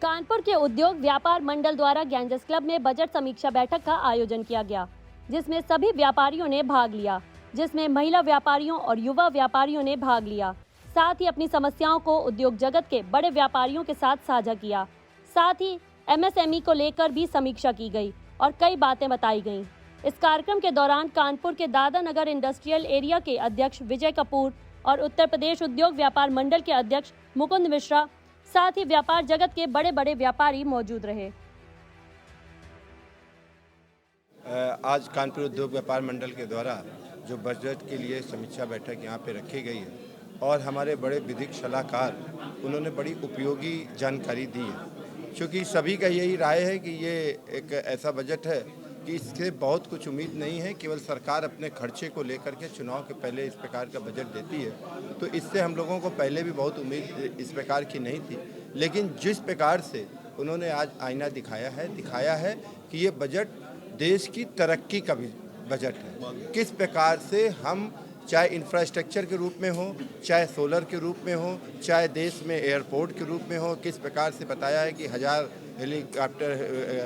कानपुर के उद्योग व्यापार मंडल द्वारा गैंजस क्लब में बजट समीक्षा बैठक का आयोजन किया गया, जिसमें सभी व्यापारियों ने भाग लिया, जिसमें महिला व्यापारियों और युवा व्यापारियों ने भाग लिया। साथ ही अपनी समस्याओं को उद्योग जगत के बड़े व्यापारियों के साथ साझा किया। साथ ही एमएसएमई को लेकर भी समीक्षा की गई और कई बातें बताई गईं। इस कार्यक्रम के दौरान कानपुर के दादा नगर इंडस्ट्रियल एरिया के अध्यक्ष विजय कपूर और उत्तर प्रदेश उद्योग व्यापार मंडल के अध्यक्ष मुकुंद मिश्रा, साथ ही व्यापार जगत के बड़े बड़े व्यापारी मौजूद रहे। आज कानपुर उद्योग व्यापार मंडल के द्वारा जो बजट के लिए समीक्षा बैठक यहाँ पे रखी गई है और हमारे बड़े विधिक सलाहकार उन्होंने बड़ी उपयोगी जानकारी दी है, क्योंकि सभी का यही राय है कि ये एक ऐसा बजट है कि इससे बहुत कुछ उम्मीद नहीं है। केवल सरकार अपने खर्चे को लेकर के चुनाव के पहले इस प्रकार का बजट देती है, तो इससे हम लोगों को पहले भी बहुत उम्मीद इस प्रकार की नहीं थी। लेकिन जिस प्रकार से उन्होंने आज आईना दिखाया है कि ये बजट देश की तरक्की का बजट है। किस प्रकार से हम चाहे इंफ्रास्ट्रक्चर के रूप में हो, चाहे सोलर के रूप में हो, चाहे देश में एयरपोर्ट के रूप में हो, किस प्रकार से बताया है कि 1000 हेलीकॉप्टर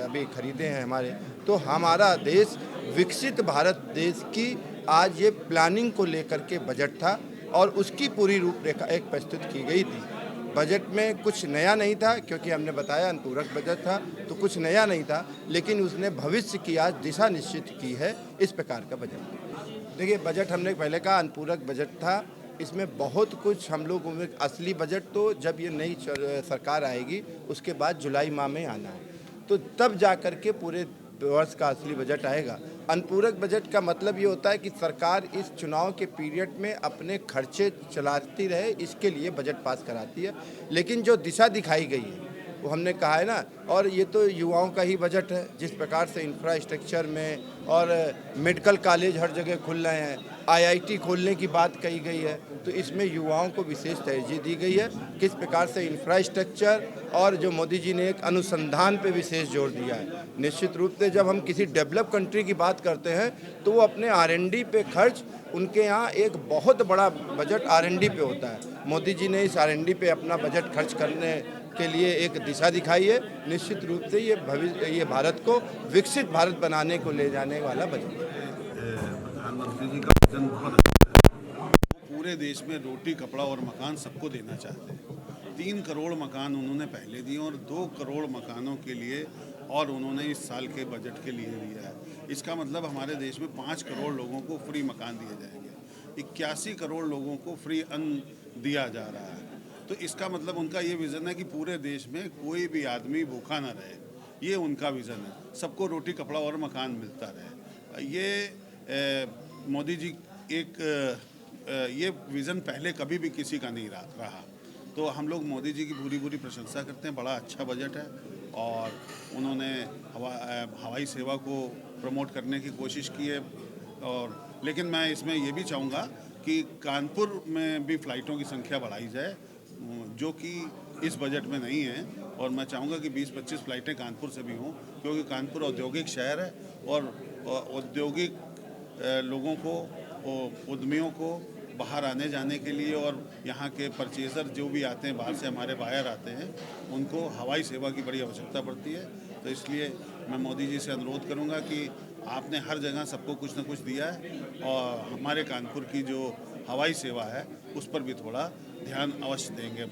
अभी खरीदे हैं हमारे। तो हमारा देश विकसित भारत देश की आज ये प्लानिंग को लेकर के बजट था और उसकी पूरी रूपरेखा एक प्रस्तुत की गई थी। बजट में कुछ नया नहीं था, क्योंकि हमने बताया अनुपूरक बजट था, तो कुछ नया नहीं था, लेकिन उसने भविष्य की आज दिशा निश्चित की है। इस प्रकार का बजट देखिए, बजट हमने पहले कहा अनुपूरक बजट था। इसमें बहुत कुछ हम लोग असली बजट तो जब ये नई सरकार आएगी उसके बाद जुलाई माह में आना है, तो तब जा कर के पूरे वर्ष का असली बजट आएगा। अनुपूरक बजट का मतलब ये होता है कि सरकार इस चुनाव के पीरियड में अपने खर्चे चलाती रहे, इसके लिए बजट पास कराती है। लेकिन जो दिशा दिखाई गई है वो हमने कहा है ना, और ये तो युवाओं का ही बजट है। जिस प्रकार से इंफ्रास्ट्रक्चर में और मेडिकल कॉलेज हर जगह खुल रहे हैं, आईआईटी खोलने की बात कही गई है, तो इसमें युवाओं को विशेष तरजीह दी गई है। किस प्रकार से इंफ्रास्ट्रक्चर और जो मोदी जी ने एक अनुसंधान पे विशेष जोर दिया है। निश्चित रूप से जब हम किसी डेवलप कंट्री की बात करते हैं तो वो अपने R&D पे खर्च, उनके यहाँ एक बहुत बड़ा बजट R&D पे होता है। मोदी जी ने इस R&D पे अपना बजट खर्च करने के लिए एक दिशा दिखाई है। निश्चित रूप से ये भारत को विकसित भारत बनाने को ले जाने वाला बजट है। प्रधानमंत्री जी का विजन बहुत अच्छा है। पूरे देश में रोटी, कपड़ा और मकान सबको देना चाहते हैं। 3 करोड़ मकान उन्होंने पहले दिए और 2 करोड़ मकानों के लिए और उन्होंने इस साल के बजट के लिए दिया है। इसका मतलब हमारे देश में 5 करोड़ लोगों को फ्री मकान दिए जाएंगे। 81 करोड़ लोगों को फ्री अन्न दिया जा रहा है। तो इसका मतलब उनका ये विज़न है कि पूरे देश में कोई भी आदमी भूखा ना रहे। ये उनका विज़न है, सबको रोटी, कपड़ा और मकान मिलता रहे। ये मोदी जी ये विज़न पहले कभी भी किसी का नहीं रहा। तो हम लोग मोदी जी की पूरी प्रशंसा करते हैं। बड़ा अच्छा बजट है और उन्होंने हवाई सेवा को प्रमोट करने की कोशिश की है। और लेकिन मैं इसमें ये भी चाहूँगा कि कानपुर में भी फ़्लाइटों की संख्या बढ़ाई जाए, जो कि इस बजट में नहीं है। और मैं चाहूँगा कि 20-25 फ़्लाइटें कानपुर से भी हों, क्योंकि कानपुर औद्योगिक शहर है और औद्योगिक लोगों को, उद्यमियों को बाहर आने जाने के लिए और यहाँ के परचेज़र जो भी आते हैं बाहर से, हमारे बायर आते हैं, उनको हवाई सेवा की बड़ी आवश्यकता पड़ती है। तो इसलिए मैं मोदी जी से अनुरोध करूँगा कि आपने हर जगह सबको कुछ न कुछ दिया है और हमारे कानपुर की जो हवाई सेवा है उस पर भी थोड़ा ध्यान अवश्य देंगे।